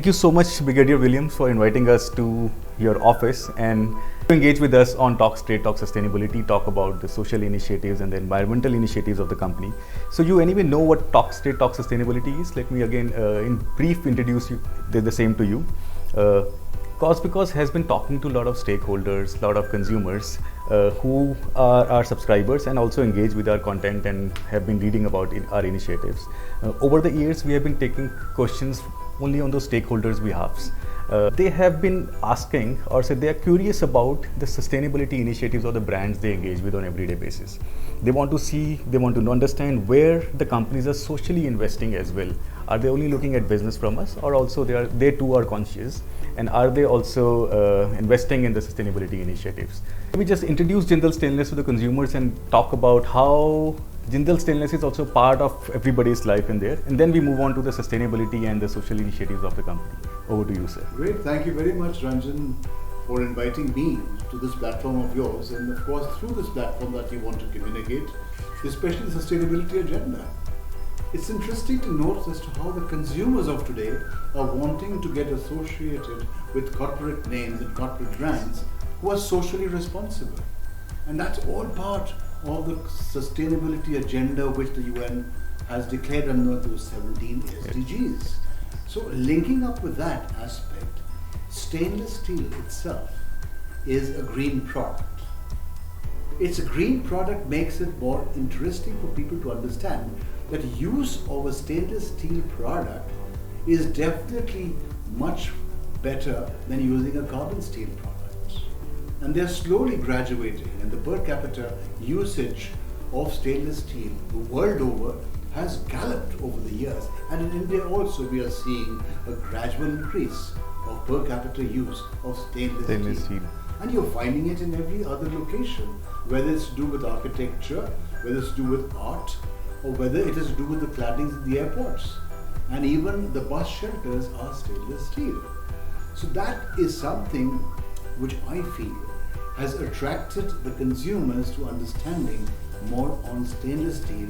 Thank you so much, Brigadier Williams, for inviting us to your office and to engage with us on Talk Straight, Talk Sustainability, talk about the social initiatives and the environmental initiatives of the company. So you anyway know what Talk Straight, Talk Sustainability is. Let me again, in brief, introduce you the same to you. CauseBecause has been talking to a lot of stakeholders, a lot of consumers who are our subscribers and also engage with our content and have been reading about our initiatives. Over the years, we have been taking questions only on those stakeholders' behalves. They have been asking, or say they are curious about the sustainability initiatives of the brands they engage with on everyday basis. They want to see, they want to understand where the companies are socially investing as well. Are they only looking at business from us, or also they too are conscious, and are they also investing in the sustainability initiatives? Let me just introduce Jindal Stainless to the consumers and talk about how Jindal Stainless is also part of everybody's life in there, and then we move on to the sustainability and the social initiatives of the company. Over to you, sir. Great, thank you very much, Ranjan, for inviting me to this platform of yours, and of course through this platform that you want to communicate, especially the sustainability agenda. It's interesting to note as to how the consumers of today are wanting to get associated with corporate names and corporate brands who are socially responsible. And that's all part of the sustainability agenda which the UN has declared under those 17 SDGs. So linking up with that aspect, stainless steel itself is a green product. It's a green product makes it more interesting for people to understand that use of a stainless steel product is definitely much better than using a carbon steel product. And they're slowly graduating, and the per capita usage of stainless steel the world over has galloped over the years. And in India also we are seeing a gradual increase of per capita use of stainless steel. And you're finding it in every other location, whether it's to do with architecture, whether it's to do with art, or whether it is to do with the claddings at the airports. And even the bus shelters are stainless steel. So that is something which I feel has attracted the consumers to understanding more on stainless steel,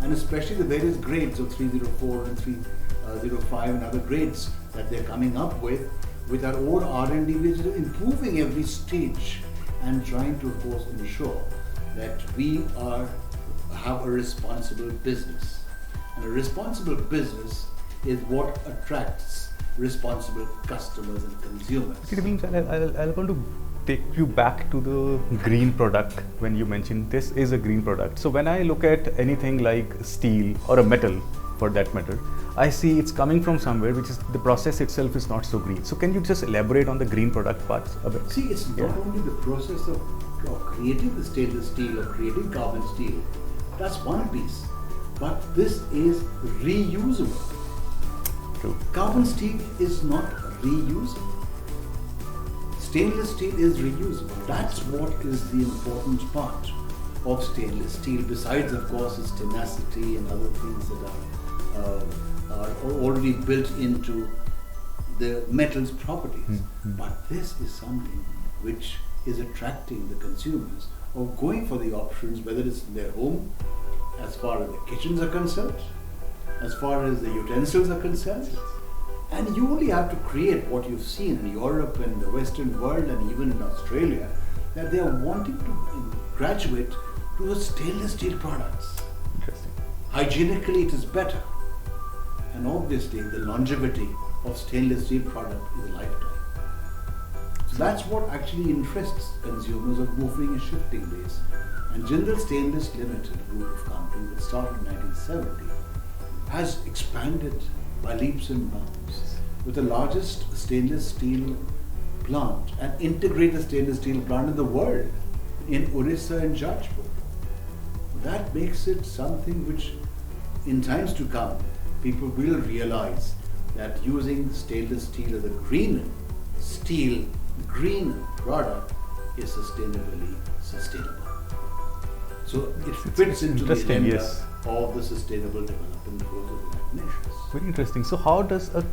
and especially the various grades of 304 and 305 and other grades that they're coming up with our own R&D, which is improving every stage and trying to, of course, ensure that we have a responsible business. And a responsible business is what attracts responsible customers and consumers. I want to take you back to the green product when you mentioned this is a green product. So when I look at anything like steel or a metal for that matter, I see it's coming from somewhere which is the process itself is not so green. So can you just elaborate on the green product part a bit? See, it's not only the process of creating the stainless steel or creating carbon steel. That's one piece, but this is reusable. True. Carbon steel is not reusable. Stainless steel is reusable. That's what is the important part of stainless steel, besides of course its tenacity and other things that are already built into the metal's properties. Mm-hmm. But this is something which is attracting the consumers of going for the options, whether it's in their home, as far as the kitchens are concerned, as far as the utensils are concerned. And you only have to create what you've seen in Europe and the Western world and even in Australia, that they are wanting to graduate to a stainless steel products. Interesting. Hygienically it is better. And obviously the longevity of stainless steel product is a lifetime. So that's what actually interests consumers of moving and shifting base. And Jindal Stainless Limited group of companies that started in 1970 has expanded by leaps and bounds with the largest stainless steel plant and integrated stainless steel plant in the world in Orissa and Jajpur. That makes it something which in times to come people will realize that using stainless steel as a green product is sustainably sustainable. So it fits into the agenda of the sustainable development goals of the United Nations. Very interesting. So how does a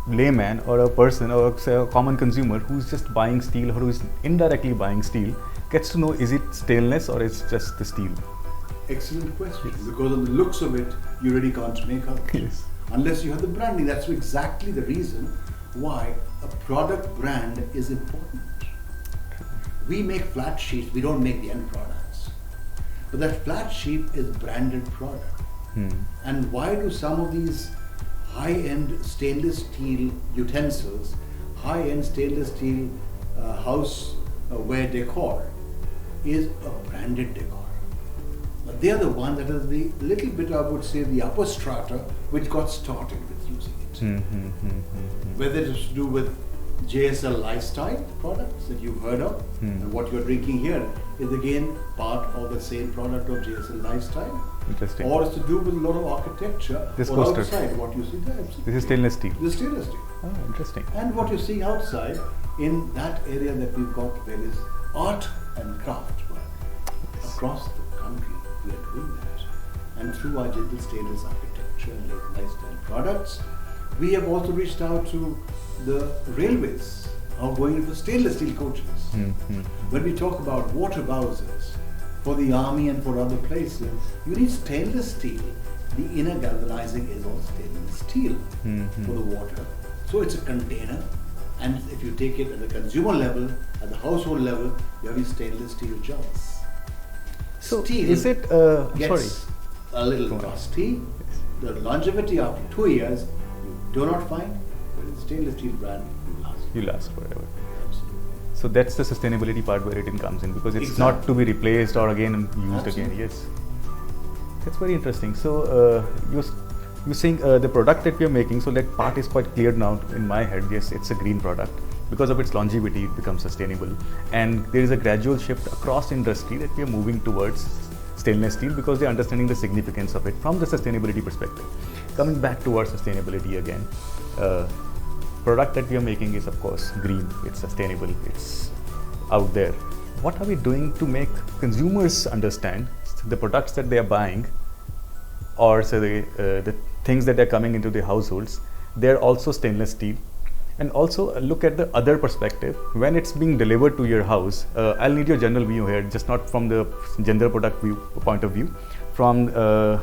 layman or a person or say a common consumer who's just buying steel or who's indirectly buying steel gets to know, is it stainless or it's just the steel? Excellent question, because on the looks of it, you really can't make out. Yes. unless you have the branding. That's exactly the reason why a product brand is important. We make flat sheets, we don't make the end products. But that flat sheet is branded product. And why do some of these high-end stainless steel utensils, high-end stainless steel houseware decor is a branded decor? But they are the one that is the little bit, I would say, the upper strata which got started with using it. Whether it's to do with JSL lifestyle products that you've heard of, and what you're drinking here is again part of the same product of JSL lifestyle. Interesting. Or it's to do with a lot of architecture. This or coaster. Outside, what you see there. This is stainless steel. This is stainless steel. Oh, interesting. And what you're seeing outside in that area that we've got various art and craft work across the country, we are doing that. And through our Jindal Stainless architecture and lifestyle products, we have also reached out to the railways are going for stainless steel coaches. When we talk about water bowsers for the army and for other places, you need stainless steel. The inner galvanizing is all stainless steel for the water. So it's a container, and if you take it at the consumer level, at the household level, you have these stainless steel jugs. So Steel is it, gets a little rusty. The longevity after 2 years, you do not find, but in stainless steel brand, you last forever. Absolutely. So that's the sustainability part where it comes in, because it's Exactly. not to be replaced or again used Absolutely. again. Yes, that's very interesting. So you're saying the product that we are making, so that part is quite clear now in my head. Yes, it's a green product. Because of its longevity, it becomes sustainable. And there is a gradual shift across industry that we are moving towards stainless steel because they're understanding the significance of it from the sustainability perspective. Coming back towards sustainability again, product that we are making is of course green, it's sustainable, it's out there. What are we doing to make consumers understand the products that they are buying, or say the things that are coming into their households, they're also stainless steel? And also look at the other perspective when it's being delivered to your house. I'll need your general view here, just not from the general product point of view, from a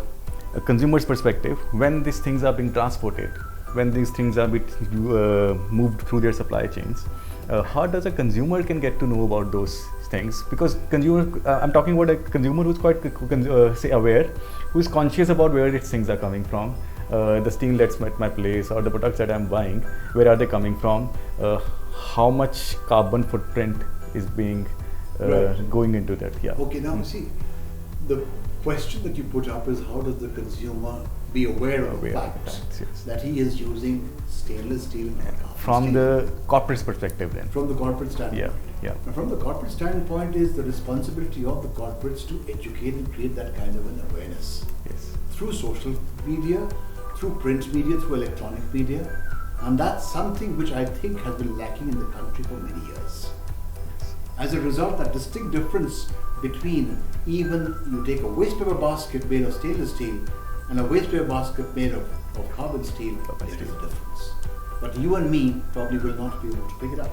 consumer's perspective. When these things are being transported, when these things are being moved through their supply chains, how does a consumer can get to know about those things? Because I'm talking about a consumer who's quite say aware, who's conscious about where its things are coming from. The steel that's at my place or the products that I'm buying, where are they coming from? How much carbon footprint is being going into that? Yeah. Okay, now see, the question that you put up is how does the consumer be aware of the fact that he is using stainless steel and not carbon from steel? the corporate perspective then. From the corporate standpoint. Yeah. And from the corporate standpoint is the responsibility of the corporates to educate and create that kind of an awareness. Yes. Through social media, through print media, through electronic media, and that's something which I think has been lacking in the country for many years. As a result, that distinct difference between even you take a waste paper basket made of stainless steel and a waste paper basket made of carbon steel, there is a difference. But you and me probably will not be able to pick it up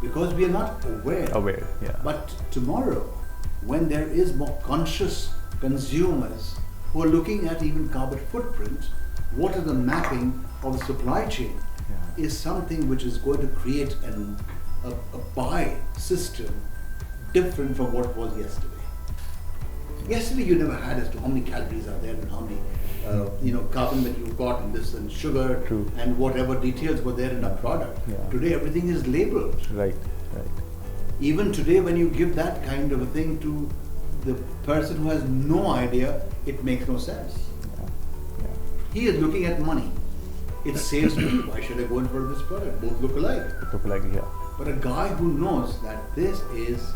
because we are not aware. Yeah. But tomorrow, when there is more conscious consumers who are looking at even carbon footprint, what is the mapping of the supply chain is something which is going to create a buy system different from what was yesterday. Yesterday you never had as to how many calories are there and how many carbon that you've got in this and sugar. True. And whatever details were there in a product. Yeah. Today everything is labeled. Right. Even today when you give that kind of a thing to the person who has no idea, it makes no sense. Yeah. He is looking at money. It saves me. Why should I go in for this product? Both look alike. But a guy who knows that this is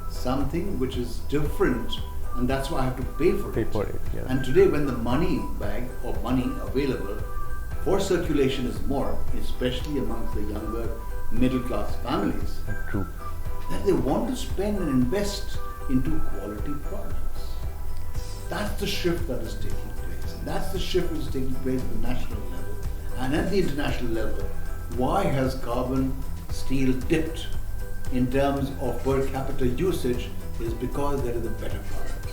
something which is different, and that's why I have to pay for it. Yeah. And today, when the money bag or money available for circulation is more, especially amongst the younger middle class families, True. that they want to spend and invest into quality products. That's the shift that is taking place. That's the shift that is taking place at the national level. And at the international level, why has carbon steel dipped in terms of per capita usage is because there is a better product.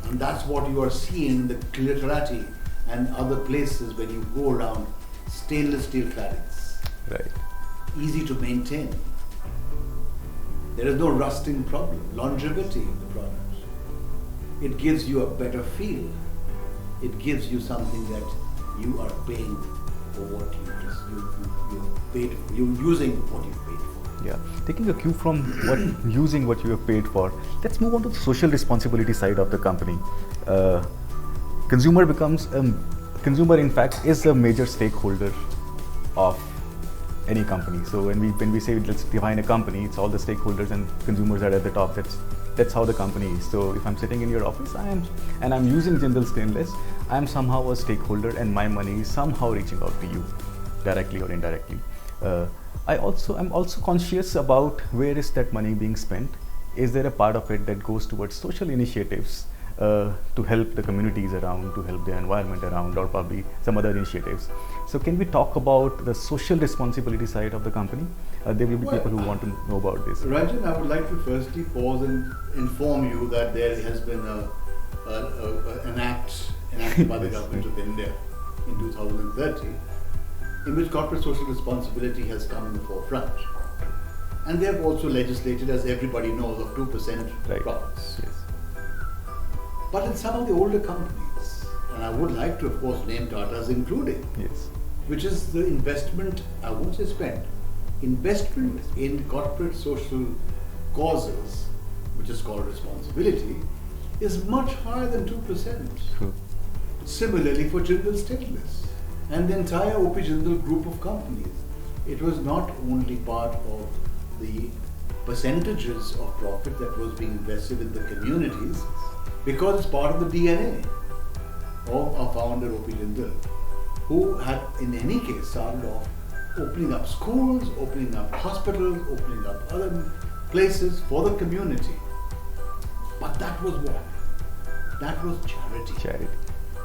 And that's what you are seeing, the clarity and other places when you go around, stainless steel claddings. Right. Easy to maintain. There is no rusting problem, longevity in the product. It gives you a better feel. It gives you something that you are paying for what you paid for. You're using what you paid for. Yeah. Taking a cue from using what you have paid for, let's move on to the social responsibility side of the company. Consumer in fact is a major stakeholder of any company. So when we say let's define a company, it's all the stakeholders and consumers are at the top. That's how the company is. So if I'm sitting in your office, I'm using Jindal Stainless, I am somehow a stakeholder, and my money is somehow reaching out to you, directly or indirectly. I'm also conscious about where is that money being spent. Is there a part of it that goes towards social initiatives to help the communities around, to help the environment around, or probably some other initiatives? So can we talk about the social responsibility side of the company? There will be people who want to know about this. Ranjan, I would like to firstly pause and inform you that there has been an act enacted by the government of India in 2030 in which corporate social responsibility has come in the forefront. And they have also legislated, as everybody knows, of 2% profits. Yes. But in some of the older companies, and I would like to of course name Tata's including, Yes. which is the investment, I won't say spend, investment in corporate social causes, which is called responsibility, is much higher than 2%. True. Similarly for Jindal Stainless and the entire OP Jindal group of companies, it was not only part of the percentages of profit that was being invested in the communities, because it's part of the DNA of our founder OP Jindal, who had in any case started off opening up schools, opening up hospitals, opening up other places for the community. But that was what? That was charity.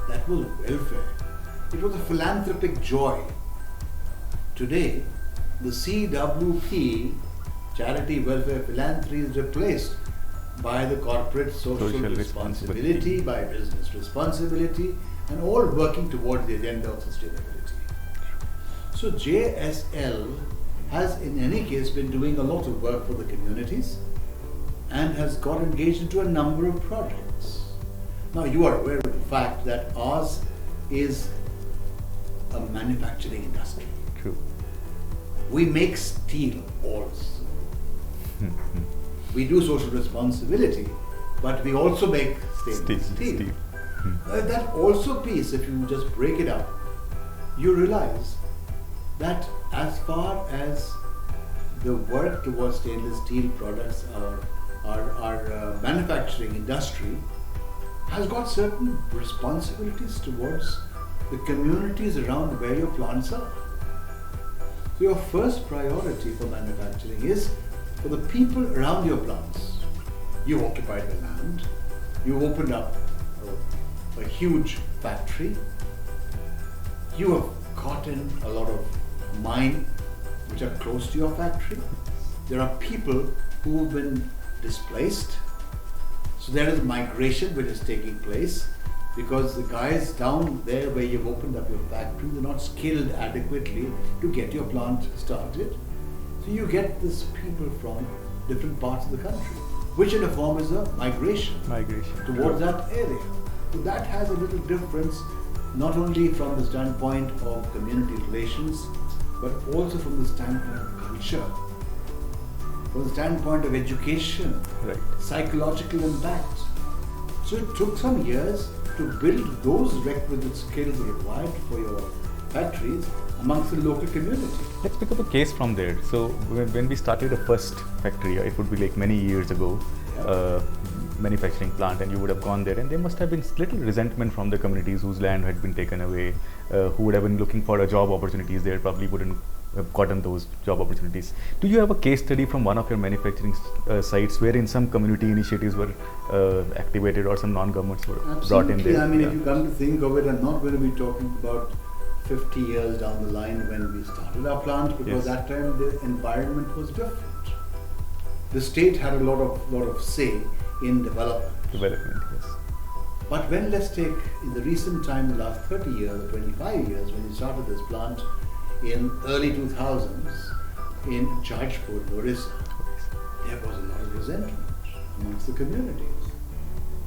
That was welfare. It was a philanthropic joy. Today, the CWP, charity, welfare, philanthropy, is replaced by the corporate social responsibility, by business responsibility, and all working towards the agenda of sustainability. So JSL has in any case been doing a lot of work for the communities and has got engaged into a number of projects. Now you are aware of the fact that ours is a manufacturing industry. True. We make steel also. We do social responsibility, but we also make stainless steel. That also piece, if you just break it up, you realize that as far as the work towards stainless steel products, our manufacturing industry has got certain responsibilities towards the communities around where your plants are. So your first priority for manufacturing is for the people around your plants. You occupied the land, you opened up a huge factory, you have got in a lot of mine which are close to your factory. There are people who have been displaced. So there is migration which is taking place because the guys down there where you've opened up your factory, they're not skilled adequately to get your plant started. So you get these people from different parts of the country, which in a form is a migration towards that area. So that has a little difference, not only from the standpoint of community relations, but also from the standpoint of culture, from the standpoint of education, psychological impact. So it took some years to build those requisite skills required for your factories amongst the local community. Let's pick up a case from there. So when we started the first factory, it would be like many years ago, manufacturing plant, and you would have gone there, and there must have been little resentment from the communities whose land had been taken away, who would have been looking for a job opportunities there, probably wouldn't have gotten those job opportunities. Do you have a case study from one of your manufacturing sites wherein some community initiatives were activated or some non-governments were brought in there? I mean, if you come to think of it, I'm not going to be talking about 50 years down the line when we started our plant, because that time the environment was different. The state had a lot of say in development. But when, let's take in the recent time, the last 30 years or 25 years, when you started this plant in early 2000s in Jajpur, Orissa, there was a lot of resentment amongst the communities.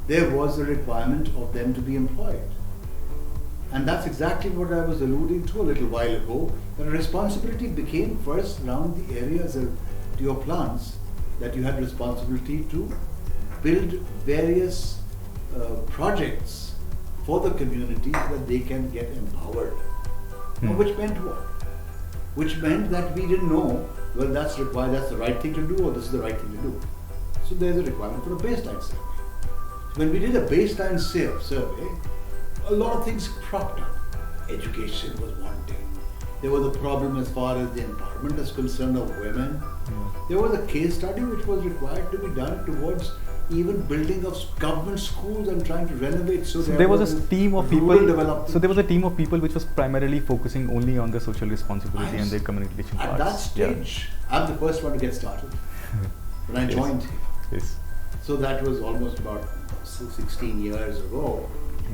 There was a requirement of them to be employed. And that's exactly what I was alluding to a little while ago, that a responsibility became first around the areas of your plants, that you had responsibility to build various projects for the community so that they can get empowered. Which meant what? Which meant that we didn't know, well, that's required, that's the right thing to do, or this is the right thing to do. So there's a requirement for a baseline survey. When we did a baseline survey, a lot of things cropped up. Education was wanting. There was a problem as far as the empowerment is concerned of women. There was a case study which was required to be done towards even building of government schools and trying to renovate. So there was a team of people. So there was a team of people which was primarily focusing only on the social responsibility and their communication parts. At that stage, I'm the first one to get started when I joined here. Yes. So that was almost about 16 years ago.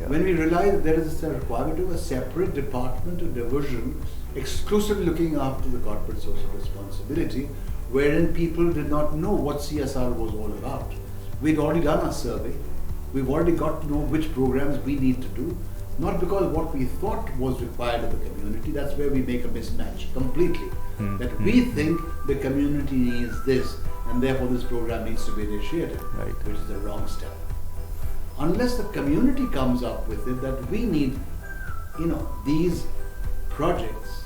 When we realized there is a requirement of a separate department or division exclusively looking after the corporate social responsibility, wherein people did not know what CSR was all about. We'd already done our survey. We've already got to know which programs we need to do, not because what we thought was required of the community. That's where we make a mismatch completely. That we think the community needs this, and therefore this program needs to be initiated, which is the wrong step. Unless the community comes up with it that we need, these projects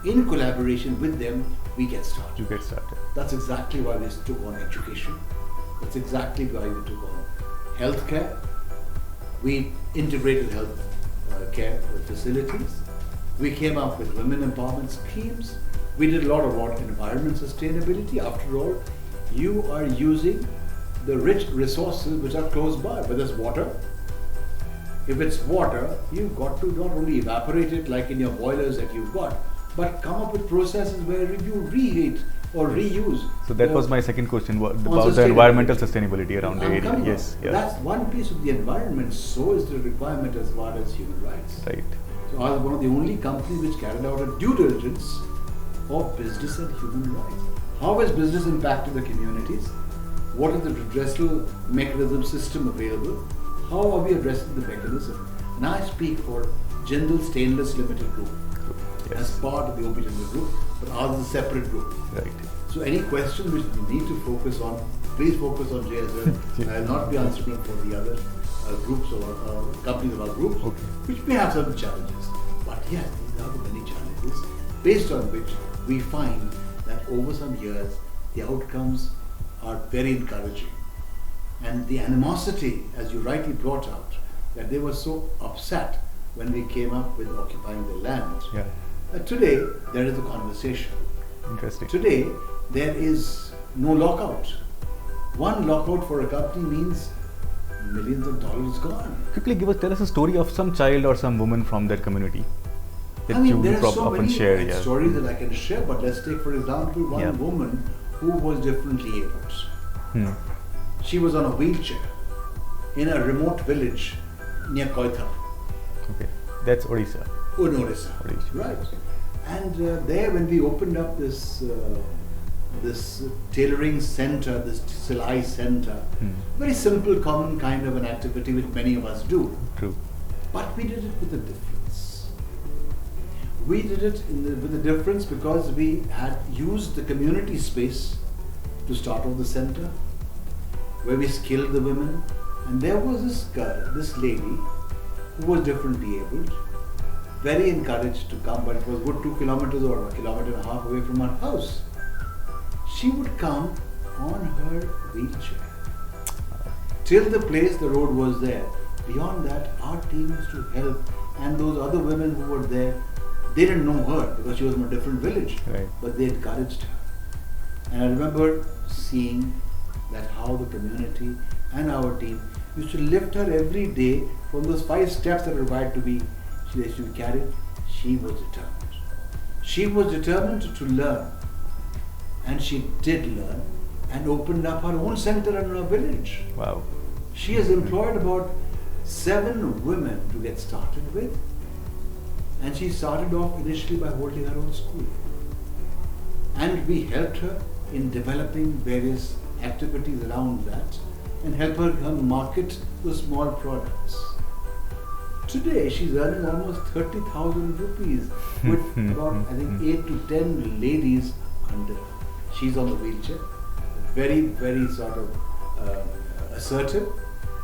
in collaboration with them, we get started. You get started. That's exactly why we took on education. That's exactly why we took on healthcare. We integrated health care facilities. We came up with women empowerment schemes. We did a lot about environment sustainability. After all, you are using the rich resources which are close by, whether it's water. If it's water, you've got to not only evaporate it like in your boilers that you've got, but come up with processes where you reheat or reuse. So that was my second question about the environmental sustainability around the area. Yes, that's one piece of the environment. So is the requirement as far as human rights. Right. So I was one of the only companies which carried out a due diligence of business and human rights. How has business impacted the communities? What is the redressal mechanism system available? How are we addressing the mechanism? And I speak for Jindal Stainless Limited Group as part of the OP Jindal Group, but ours is a separate group. Right. So any question which you need to focus on, please focus on JSL. I will not be answering for the other groups or companies of our group, which may have certain challenges. But yes, these are the many challenges based on which we find that over some years the outcomes are very encouraging. And the animosity, as you rightly brought out, that they were so upset when we came up with occupying the land. Today, there is a conversation. Interesting. Today, there is no lockout. One lockout for a company means millions of dollars gone. Quickly tell us a story of some child or some woman from that community that there are so many share. Stories that I can share, but let's take for example one woman who was differently abled. She was on a wheelchair in a remote village near Koithap. Okay, that's Odisha. Odisha. Right. And there, when we opened up this tailoring center, this Silai center, very simple, common kind of an activity which many of us do. True. But we did it with a difference. We did it with a difference because we had used the community space to start off the center, where we skilled the women, and there was this girl, this lady, who was differently abled, very encouraged to come, but it was good 2 kilometers or 1.5 kilometers away from our house. She would come on her wheelchair till the place the road was there. Beyond that, our team used to help, and those other women who were there, they didn't know her because she was from a different village, but they encouraged her. And I remember seeing that how the community and our team used to lift her every day from those 5 steps that are required to be carried. She was determined. She was determined to learn, and she did learn and opened up her own center in her village. Wow. She has employed about 7 women to get started with, and she started off initially by holding her own school. And we helped her in developing various activities around that and help her market the small products. Today she's earning almost 30,000 rupees with about, I think, 8 to 10 ladies under her. She's on the wheelchair, very, very sort of assertive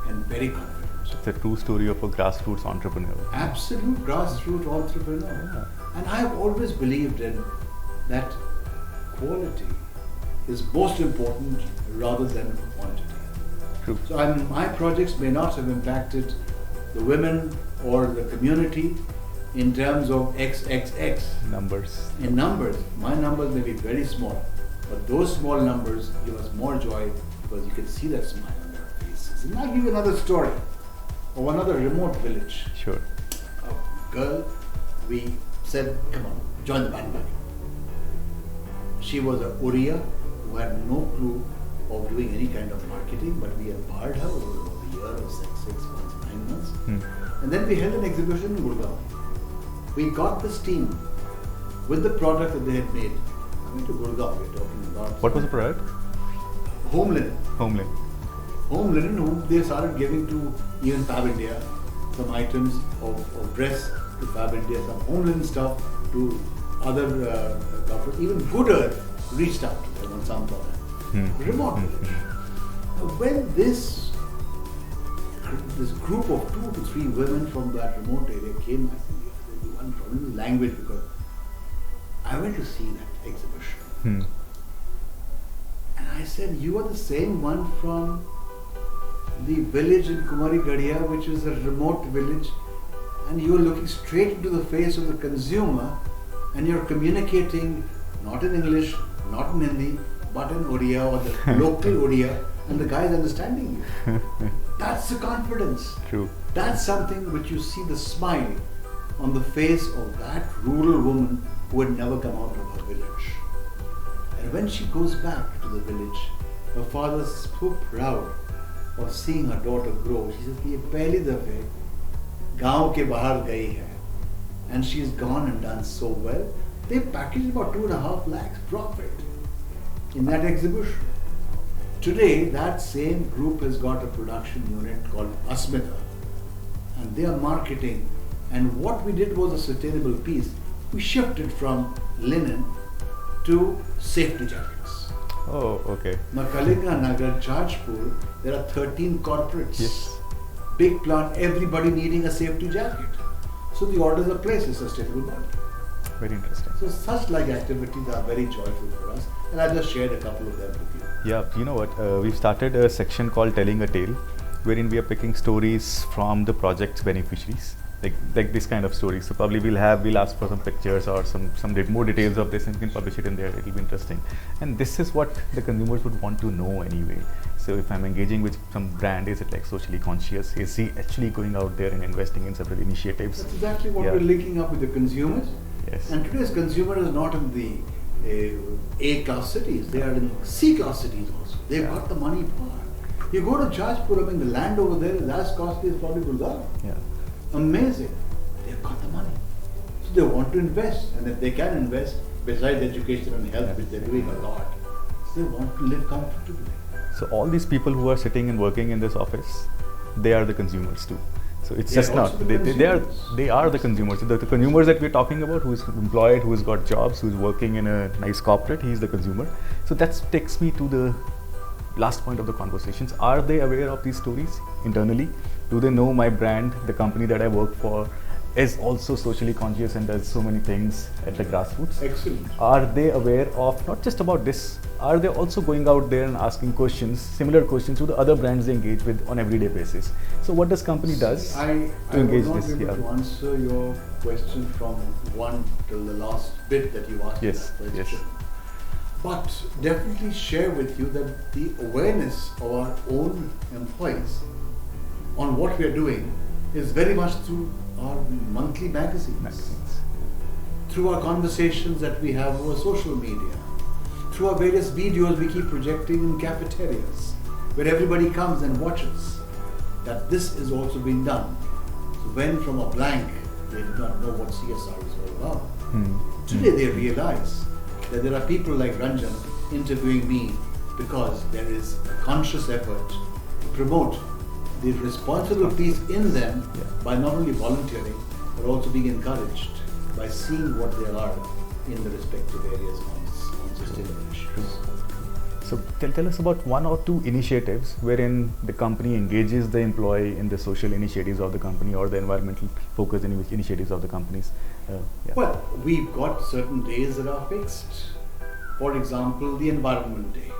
and very confident. It's a true story of a grassroots entrepreneur. Absolute grassroots entrepreneur. Yeah. And I have always believed in that quality is most important rather than quantity. True. So my projects may not have impacted the women or the community in terms of XXX. Numbers. In numbers, my numbers may be very small, but those small numbers give us more joy because you can see that smile on their faces. And I'll give you another story of another remote village. Sure. A girl, we said, come on, join the bandwagon. She was a Oriya who had no clue of doing any kind of marketing, but we empowered her over a year or 6 months, 9 months. And then we held an exhibition in Gurgaon. We got this team with the product that they had made. I went to Gurgaon, we're talking about. What was the product? Home linen. Home linen. Home linen, whom they started giving to even Fab India, some items of dress to Fab India, some home linen stuff to other corporates. Even Good Earth reached out to them on some product. Remote village. When this group of 2 to 3 women from that remote area came, I think there was one problem with language because I went to see that exhibition. And I said, you are the same one from the village in Kumari Gadia, which is a remote village, and you are looking straight into the face of the consumer and you're communicating not in English, not in Hindi, but in Oriya or the local Oriya, and the guy is understanding you. That's the confidence. True. That's something which you see the smile on the face of that rural woman who had never come out of her village. And when she goes back to the village, her father is so proud of seeing her daughter grow. She says, "ये पहली दफे गांव के बाहर गई है," and she's gone and done so well. They packaged about 2.5 lakhs profit in that exhibition. Today, that same group has got a production unit called Asmita, and they are marketing. And what we did was a sustainable piece. We shifted from linen to safety jackets. Oh, okay. Now, Kalinga Nagar, Jajpur, there are 13 corporates. Yes. Big plant, everybody needing a safety jacket. So the orders are placed in sustainable body. Very interesting. So such like activities are very joyful for us, and I just shared a couple of them with you. Yeah, you know what? We've started a section called Telling a Tale, wherein we are picking stories from the project's beneficiaries, like this kind of stories. So probably we'll ask for some pictures or some more details of this, and we can publish it in there. It'll be interesting. And this is what the consumers would want to know anyway. So if I'm engaging with some brand, is it like socially conscious? Is he actually going out there and investing in several initiatives? That's exactly what we're linking up with the consumers. Yes. And today's consumer is not in the A-class cities, they are in C-class cities also. They've got the money power. You go to Jajpur, I mean, the land over there is as costly as probably Gurgaon. Yeah. Amazing. They've got the money. So they want to invest, and if they can invest, besides education and health, which they're doing a lot, they want to live comfortably. So all these people who are sitting and working in this office, they are the consumers too. So it's They're just not, also they are the consumers. The consumers that we're talking about, who is employed, who has got jobs, who is working in a nice corporate, he's the consumer. So that takes me to the last point of the conversations. Are they aware of these stories internally? Do they know my brand, the company that I work for, is also socially conscious and does so many things at the grassroots? Excellent. Are they aware of not just about this? Are they also going out there and asking questions, similar questions to the other brands they engage with on everyday basis? So what does company does I to engage will not this? be able to answer your question from one till the last bit that you asked. Yes, that yes. question. But definitely share with you that the awareness of our own employees on what we are doing is very much through our monthly magazines, through our conversations that we have over social media, through our various videos we keep projecting in cafeterias, where everybody comes and watches. that this is also being done. So when from a blank they did not know what CSR is all about, today they realize that there are people like Ranjan interviewing me because there is a conscious effort to promote the responsible piece in them by not only volunteering but also being encouraged by seeing what they are in the respective areas on sustainable issues. So tell us about one or two initiatives wherein the company engages the employee in the social initiatives of the company or the environmental focused initiatives of the companies. Well, we've got certain days that are fixed. For example, the Environment Day.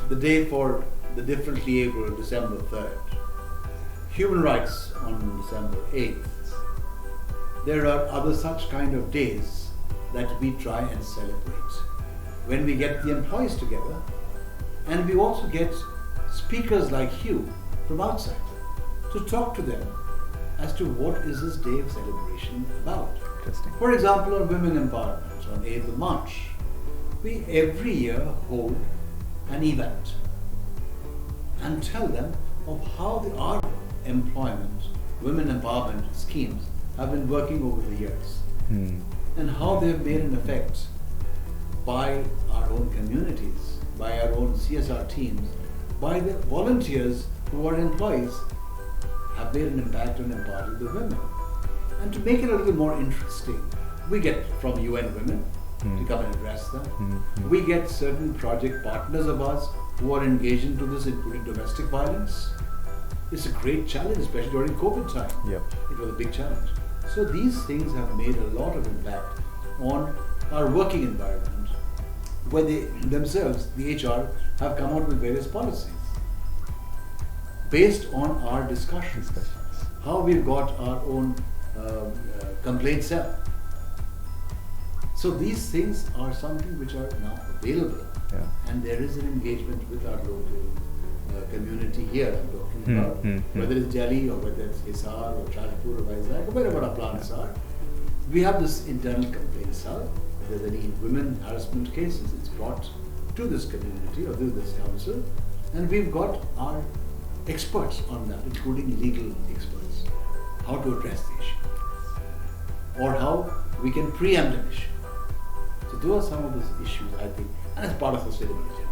The day for the differently able, December 3rd. Human Rights on December 8th. There are other such kind of days that we try and celebrate. When we get the employees together, and we also get speakers like you from outside to talk to them as to what is this day of celebration about. Interesting. For example, on women empowerment on 8th of March, we every year hold an event and tell them of how our employment, women empowerment schemes have been working over the years and how they've made an effect by our own communities, by our own CSR teams, by the volunteers who are employees, have made an impact on empowering the women. And to make it a little more interesting, we get from UN Women to come and address them. We get certain project partners of ours who are engaged into this, including domestic violence. It's a great challenge, especially during COVID time. It was a big challenge. So these things have made a lot of impact on our working environment, where they themselves, the HR, have come out with various policies based on our discussions. How we've got our own complaint cell. So these things are something which are now available, and there is an engagement with our local community here. I'm talking about whether it's Delhi or whether it's Hisar or Jajpur or Vizag or wherever our plants are. We have this internal complaint cell. If there's any women harassment cases, it's brought to this community or to this council, and we've got our experts on that, including legal experts, how to address the issue or how we can preempt an issue. So those are some of those issues, I think, and it's part of the sustainability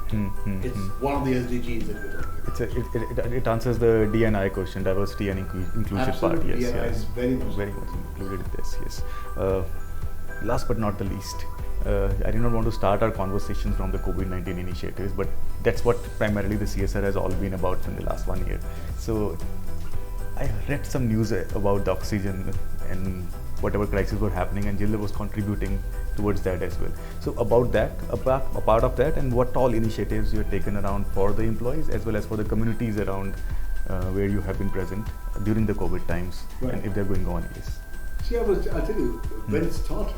agenda. It's one of the SDGs that we're talking about. It answers the D&I question, diversity and inclusion part. Yes, D&I is very much included in this. Yes. Last but not the least, I did not want to start our conversations from the COVID-19 initiatives, but that's what primarily the CSR has all been about in the last 1 year. So I read some news about the oxygen and whatever crisis were happening, and Jindal was contributing towards that as well. So about that, a part of that, and what all initiatives you have taken around for the employees as well as for the communities around where you have been present during the COVID times, and if they're going on. Yes. See, I'll tell you, when it started,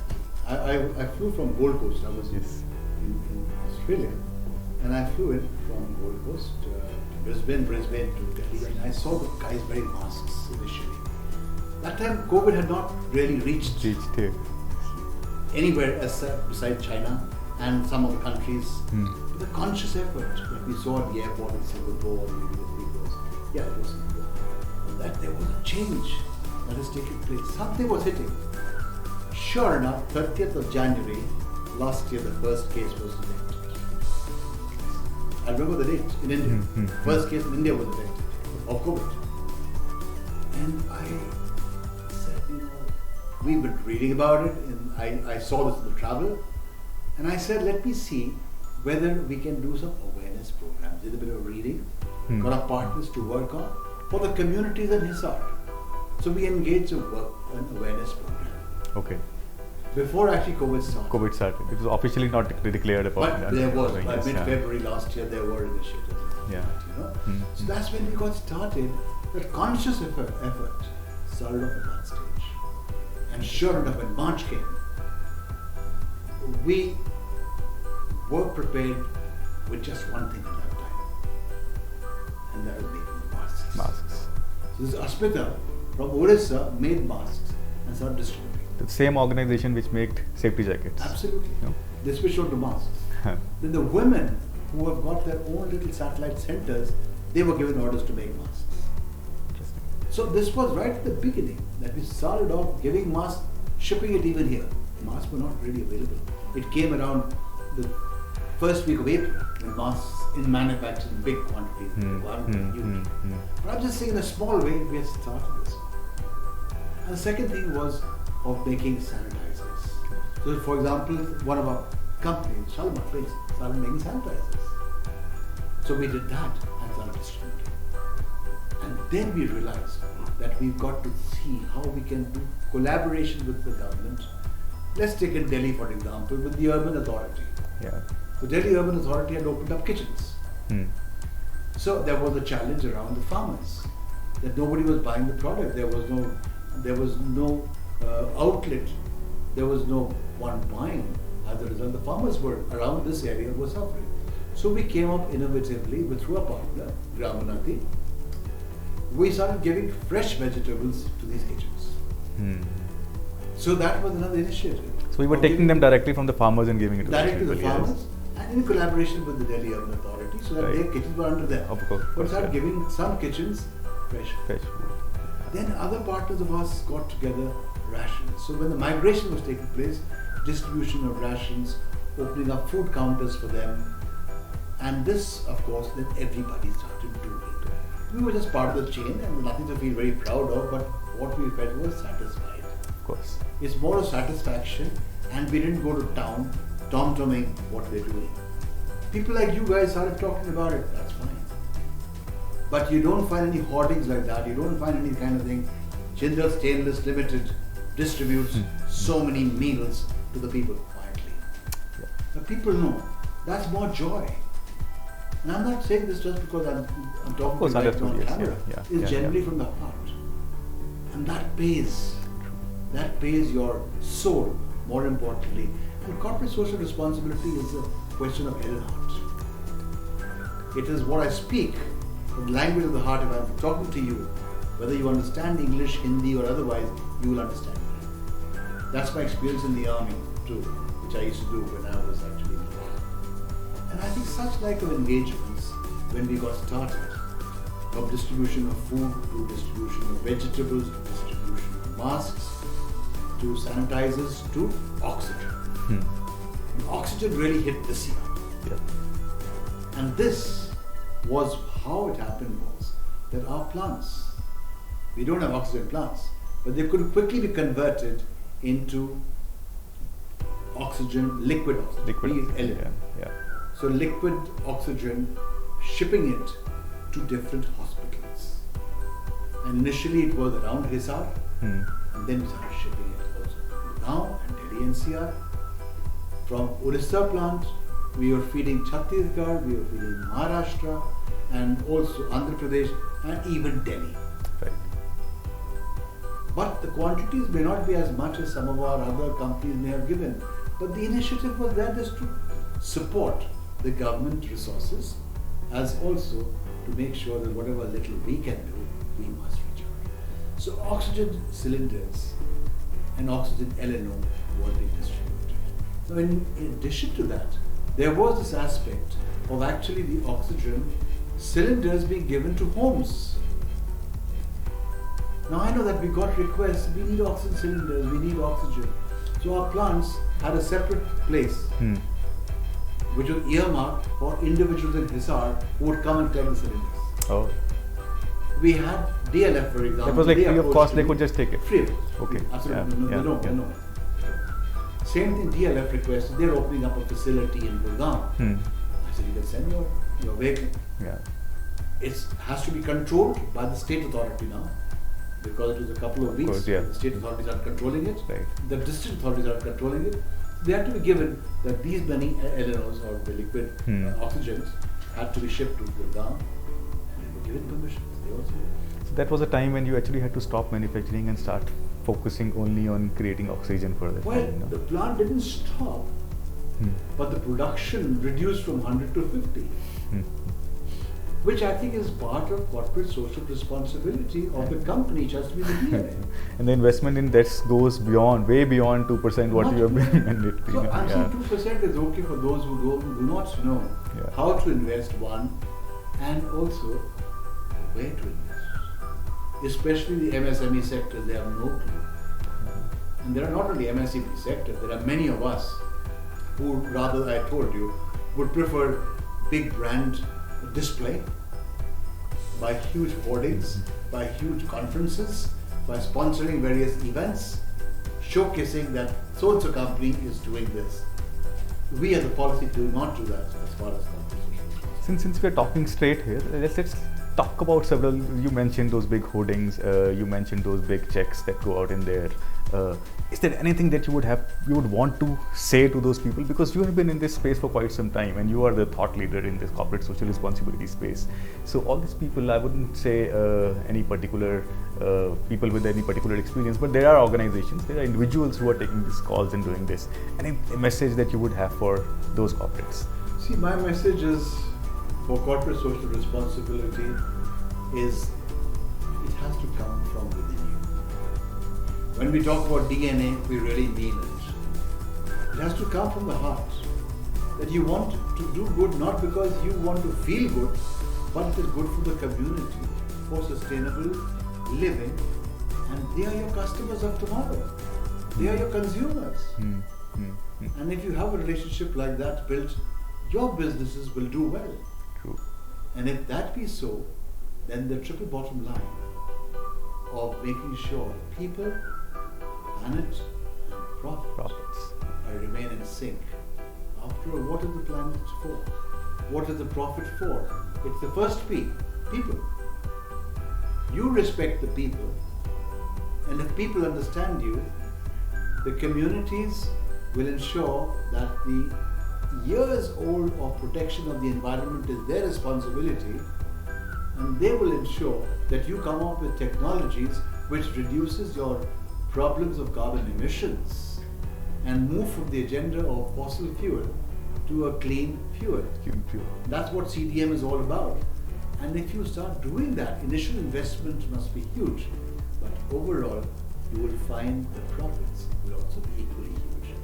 I flew from Gold Coast. I was in Australia, and I flew in from Gold Coast to Brisbane to Delhi, and I saw the guys wearing masks initially. That time, COVID had not really reached anywhere besides China and some of the countries. But the conscious effort that we saw at the airport in Singapore, maybe the Philippines, it was Singapore, that there was a change that has taken place. Something was hitting. Sure enough, 30th of January last year, the first case was detected. I remember the date in India. First case in India was detected of COVID. And I said, we've been reading about it, and I saw this in the travel, and I said, let me see whether we can do some awareness programs. Did a bit of reading, got our partners to work on for the communities in Hisar. So we engaged an awareness program. Okay. Before actually COVID started. It was officially not declared upon. But there was, by mid-February last year, there were initiatives. So that's when we got started. That conscious effort started off at that stage. And sure enough, when March came, we were prepared with just one thing at that time. And that was making masks. So this Asmita from Orissa made masks and started distributing. The same organization which made safety jackets. Absolutely. They switched on to masks. Then the women who have got their own little satellite centers they were given orders to make masks. So this was right at the beginning that we started off giving masks, shipping it even here. Masks were not really available. It came around the first week of April when masks in manufacturing in big quantities. But I'm just saying in a small way we had started this. And the second thing was of making sanitizers. So for example, one of our companies, Shalimar, started making sanitizers. So we did that and started distributing. And then we realized that we've got to see how we can do collaboration with the government. Let's take in Delhi, for example, with the Urban Authority. Yeah. The Delhi Urban Authority had opened up kitchens. So there was a challenge around the farmers that nobody was buying the product. There was no outlet. There was no one buying. As a result, the farmers were around this area were suffering. So we came up innovatively through our partner, Gramanati. We started giving fresh vegetables to these kitchens. So that was another initiative. So we were taking them directly from the farmers and giving it to the farmers, and in collaboration with the Delhi Urban Authority, so that their kitchens were under them. Of course. We started giving some kitchens fresh food. Then other partners of ours got together rations. So when the migration was taking place, distribution of rations, opening up food counters for them, and this, of course, then everybody started doing it. We were just part of the chain and nothing to feel very proud of, but what we felt was satisfied. Of course. It's more of satisfaction, and we didn't go to town tom-tomming what we're doing. People like you guys started talking about it, that's fine. But you don't find any hoardings like that, you don't find any kind of thing. Jindal Stainless Limited distributes so many meals to the people quietly. The people know, that's more joy. And I'm not saying this just because I'm talking to you on camera. It's generally from the heart. And that pays. That pays your soul, more importantly. And corporate social responsibility is a question of head and heart. It is what I speak, the language of the heart. If I'm talking to you, whether you understand English, Hindi or otherwise, you will understand me. That's my experience in the army too, which I used to do when I was actually in the war. And I think such like of engagements, when we got started, from distribution of food to distribution of vegetables to distribution of masks to sanitizers to oxygen. And oxygen really hit this year. And this was how it happened was that our plants, we don't have oxygen plants, but they could quickly be converted into oxygen, liquid oxygen. So liquid oxygen, shipping it to different hospitals. And initially it was around Hisar, and then we started shipping it also to Gurgaon and Delhi NCR. From Orissa plant, we were feeding Chhattisgarh, we were feeding Maharashtra, and also Andhra Pradesh, and even Delhi. But the quantities may not be as much as some of our other companies may have given. But the initiative was there just to support the government resources, as also to make sure that whatever little we can do, we must reach out. So oxygen cylinders and oxygen LNO were being distributed. Now in addition to that, there was this aspect of actually the oxygen cylinders being given to homes. Now I know that we got requests, we need oxygen cylinders, we need oxygen. So our plants had a separate place which was earmarked for individuals in Hisar who would come and collect the cylinders. We had DLF, for example. That was like free of cost, they could just take it. Free of cost. Okay. Absolutely. No. Same thing, DLF requested, they're opening up a facility in Gurgaon. I said, you can send your vehicle. It has to be controlled by the state authority now, because it was a couple of weeks. The state authorities are controlling it. The district authorities are controlling it. They had to be given that these many LNOs or the liquid oxygens had to be shipped to Gurgaon, and they were given permission. They also So that was a time when you actually had to stop manufacturing and start focusing only on creating oxygen for that. Well, the plant didn't stop, but the production reduced from 100 to 50. Which I think is part of corporate social responsibility of the company, just to be the DNA. And the investment in that goes beyond, way beyond 2% what you have been mandated. So I'm saying 2% is okay for those who do not know how to invest, one, and also where to invest. Especially the MSME sector, they have no clue. And there are not only MSME sector, there are many of us who, rather, I told you, would prefer big brand display, by huge hoardings, by huge conferences, by sponsoring various events, showcasing that so-and-so company is doing this. We as a policy do not do that as far as competition. Since we're talking straight here, let's talk about several. You mentioned those big hoardings. You mentioned those big checks that go out in there. Is there anything that you would want to say to those people? Because you have been in this space for quite some time, and you are the thought leader in this corporate social responsibility space. So all these people, I wouldn't say any particular people with any particular experience, but there are organizations, there are individuals who are taking these calls and doing this. Any message that you would have for those corporates? See, my message is for corporate social responsibility is it has to come from within you. When we talk about DNA, we really mean it. It has to come from the heart. That you want to do good not because you want to feel good, but it is good for the community, for sustainable living, and they are your customers of tomorrow. They are your consumers. And if you have a relationship like that built, your businesses will do well. True. And if that be so, then the triple bottom line of making sure people, planet, and profits remain in sync. After all, what is the planet for? What is the profit for? It's the first P, people. You respect the people, and if people understand you, the communities will ensure that the years old of protection of the environment is their responsibility, and they will ensure that you come up with technologies which reduces your problems of carbon emissions and move from the agenda of fossil fuel to a clean fuel. That's what CDM is all about. And if you start doing that, initial investment must be huge, but overall you will find the profits will also be equally huge.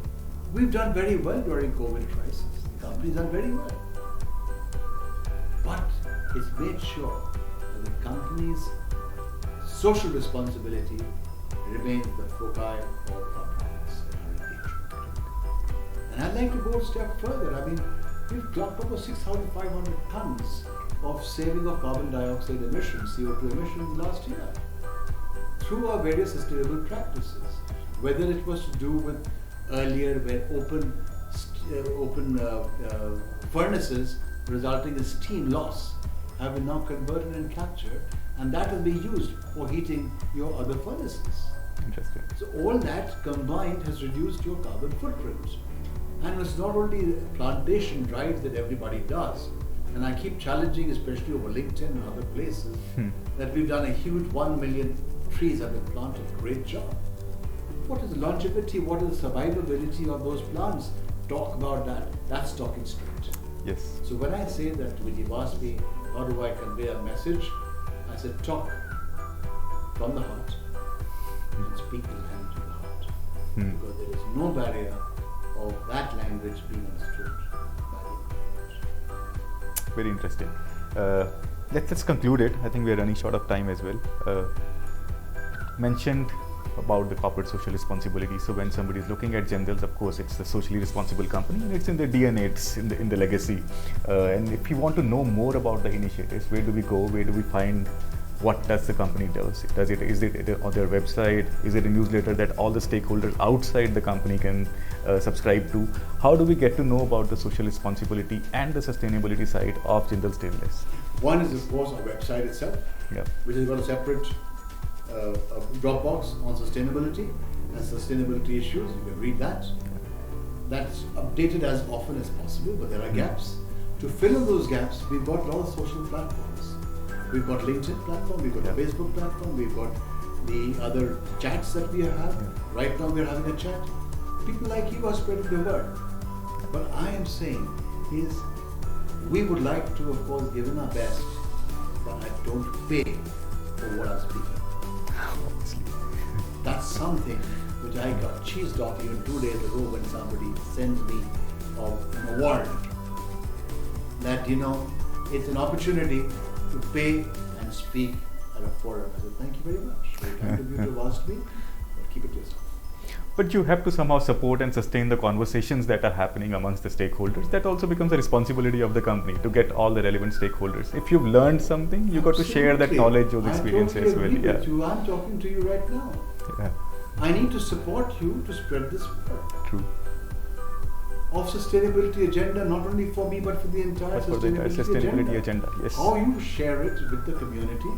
We've done very well during COVID crisis. The company's done very well. But it's made sure that the company's social responsibility remains the foci of our profits and our engagement. And I'd like to go a step further. I mean, we've clocked over 6,500 tons of saving of carbon dioxide emissions, CO2 emissions last year, through our various sustainable practices. Whether it was to do with earlier where open furnaces resulting in steam loss have been now converted and captured, and that will be used for heating your other furnaces. Interesting. So all that combined has reduced your carbon footprint. And it's not only plantation drives that everybody does, and I keep challenging, especially over LinkedIn and other places, that we've done a huge 1 million trees have been planted. Great job. What is the longevity? What is the survivability of those plants? Talk about that. That's talking straight. Yes. So when I say that, when you've asked me, how do I convey a message? I said, talk from the heart and speak the language of the heart. Because there is no barrier of that language being understood by the language. Very interesting. Let's conclude it. I think we are running short of time as well. Mentioned about the corporate social responsibility. So when somebody is looking at Jindal's, of course, it's a socially responsible company, and it's in the DNA, it's in the legacy. And if you want to know more about the initiatives, where do we go? Where do we find? What does the company do? Is it on their website? Is it a newsletter that all the stakeholders outside the company can subscribe to? How do we get to know about the social responsibility and the sustainability side of Jindal Stainless? One is, of course, our website itself, which has got a separate drop box on sustainability and sustainability issues. You can read that. That's updated as often as possible, but there are gaps. To fill in those gaps, we've got a lot of social platforms. We've got LinkedIn platform, we've got a Facebook platform, we've got the other chats that we have. Right now we're having a chat. People like you are spreading the word. But I am saying is, we would like to, of course, give in our best, but I don't pay for what I'm speaking. That's something which I got cheesed off even 2 days ago when somebody sent me an award. That, it's an opportunity to pay and and speak at a forum. I said, thank you very much. Very kind of you to have asked me, but keep it to yourself. But you have to somehow support and sustain the conversations that are happening amongst the stakeholders. That also becomes a responsibility of the company to get all the relevant stakeholders. If you've learned something, you got to share that knowledge, those experiences as well. Agree with you. I'm talking to you right now. Yeah. I need to support you to spread this word. True. Of sustainability agenda, not only for me but for the entire sustainability agenda. Yes. How you share it with the community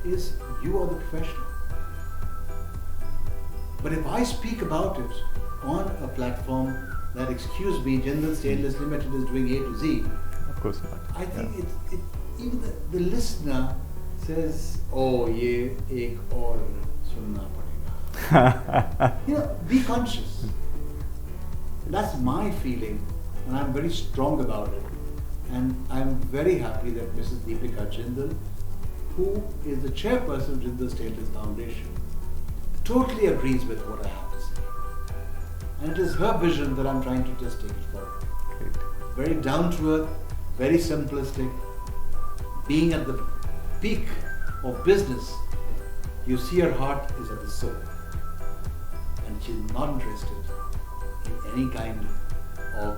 is you are the professional. But if I speak about it on a platform that, excuse me, Jindal Stainless Limited is doing A to Z, of course not. I think even the listener says, oh, ye ek aur sunna padega. Be conscious. That's my feeling, and I'm very strong about it. And I'm very happy that Mrs. Deepika Jindal, who is the chairperson of Jindal Stainless Foundation, totally agrees with what I have to say. And it is her vision that I'm trying to just take it forward. Great. Very down to earth, very simplistic. Being at the peak of business, you see her heart is at the soul. And she's not interested in any kind of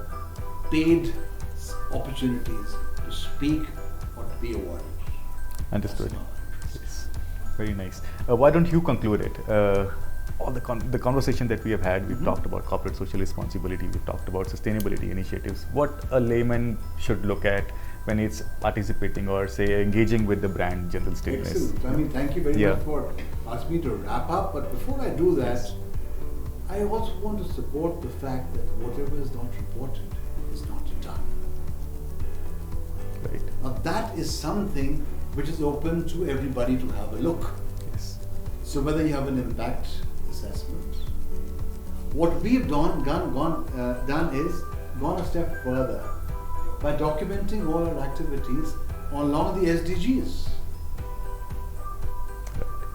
paid opportunities to speak or to be awarded. Understood. Yes. Very nice. Why don't you conclude it? All the conversation that we have had, we've talked about corporate social responsibility, we've talked about sustainability initiatives. What a layman should look at when it's participating or say engaging with the brand Jindal Stainless. Excellent. I mean, thank you very much for asking me to wrap up. But before I do that, I also want to support the fact that whatever is not reported is not done. Right. Now that is something which is open to everybody to have a look. Yes. So whether you have an impact assessment, what we've done is gone a step further by documenting all our activities along the SDGs.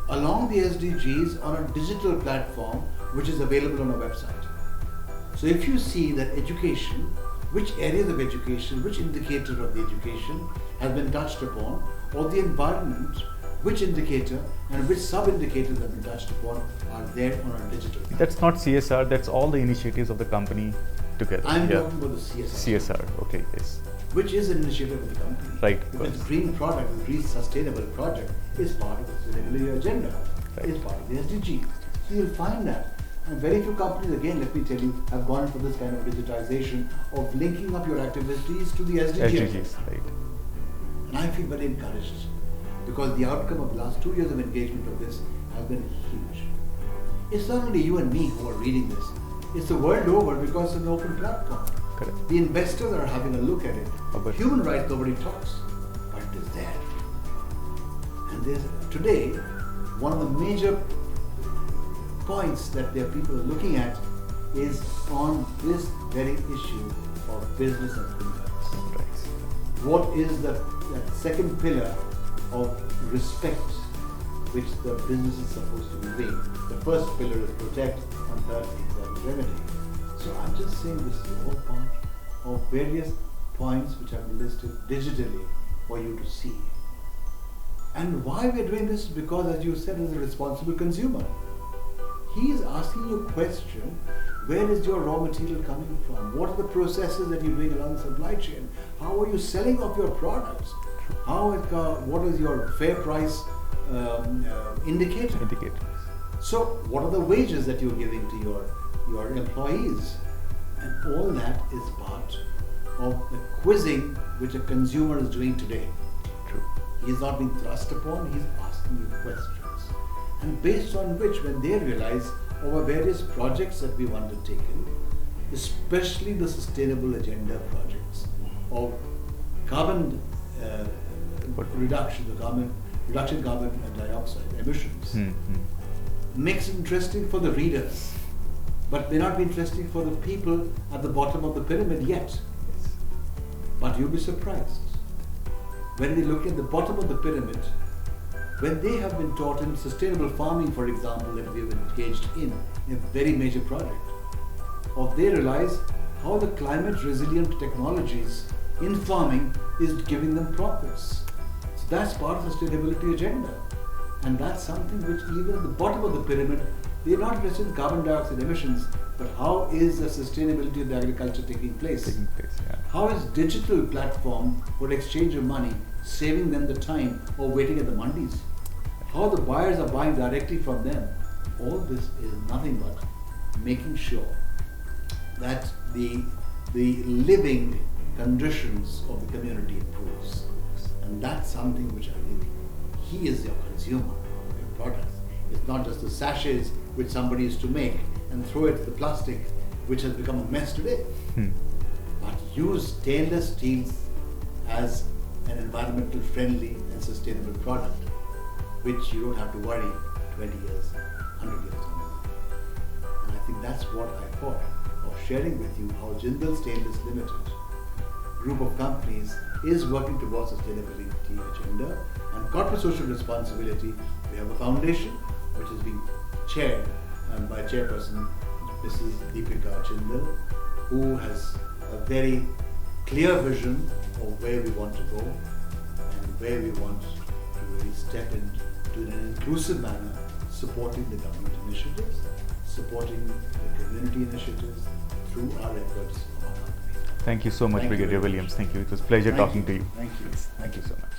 Along the SDGs on a digital platform which is available on our website. So if you see that education, which areas of education, which indicator of the education has been touched upon, or the environment, which indicator and which sub-indicators have been touched upon are there on our digital platform. That's not CSR, that's all the initiatives of the company together. I'm talking about the CSR. CSR, okay, yes. Which is an initiative of the company. Right. If it's green product, the green sustainable project is part of the sustainability agenda. Right. It's part of the SDG. So you'll find that. And very few companies, again, let me tell you, have gone for this kind of digitization of linking up your activities to the SDGs. Right. And I feel very encouraged because the outcome of the last 2 years of engagement of this has been huge. It's not only you and me who are reading this, it's the world over because it's an open platform. Correct. The investors are having a look at it. Human rights, nobody talks, but it is there. And there's today, one of the major points that there are people looking at is on this very issue of business and human rights. Right. What is that second pillar of respect which the business is supposed to be doing? The first pillar is protect, and third is remedy. So I'm just saying this is all part of various points which have been listed digitally for you to see. And why we're doing this is because, as you said, as a responsible consumer, he is asking you a question: where is your raw material coming from? What are the processes that you're doing along the supply chain? How are you selling off your products? What is your fair price indicator? So what are the wages that you're giving to your employees? And all that is part of the quizzing which a consumer is doing today. True. He's not being thrust upon, he's asking you questions. And based on which, when they realize over various projects that we've undertaken, especially the sustainable agenda projects of carbon reduction carbon dioxide emissions, makes it interesting for the readers, but may not be interesting for the people at the bottom of the pyramid yet. Yes. But you'll be surprised when they look at the bottom of the pyramid, when they have been taught in sustainable farming, for example, that we have engaged in a very major project, they realize how the climate resilient technologies in farming is giving them profits. So That's part of the sustainability agenda. And that's something which even at the bottom of the pyramid, they're not interested in carbon dioxide emissions, but how is the sustainability of the agriculture taking place? How is digital platform for exchange of money saving them the time of waiting at the mandis? How the buyers are buying directly from them? All this is nothing but making sure that the living conditions of the community improves. And that's something which I think he is your consumer of your products. It's not just the sachets which somebody used to make and throw it to the plastic, which has become a mess today. But use stainless steels as an environmental friendly and sustainable product, which you don't have to worry 20 years, 100 years on. And I think that's what I thought of sharing with you how Jindal Stainless Limited group of companies is working towards sustainability agenda and corporate social responsibility. We have a foundation which is being chaired by Chairperson Mrs. Deepika Jindal, who has a very clear vision of where we want to go and where we want to really step into in an inclusive manner, supporting the government initiatives, supporting the community initiatives through our efforts of our company. Thank you so much, Brigadier Williams. Thank you. It was a pleasure talking to you. Thank you. Thank you so much.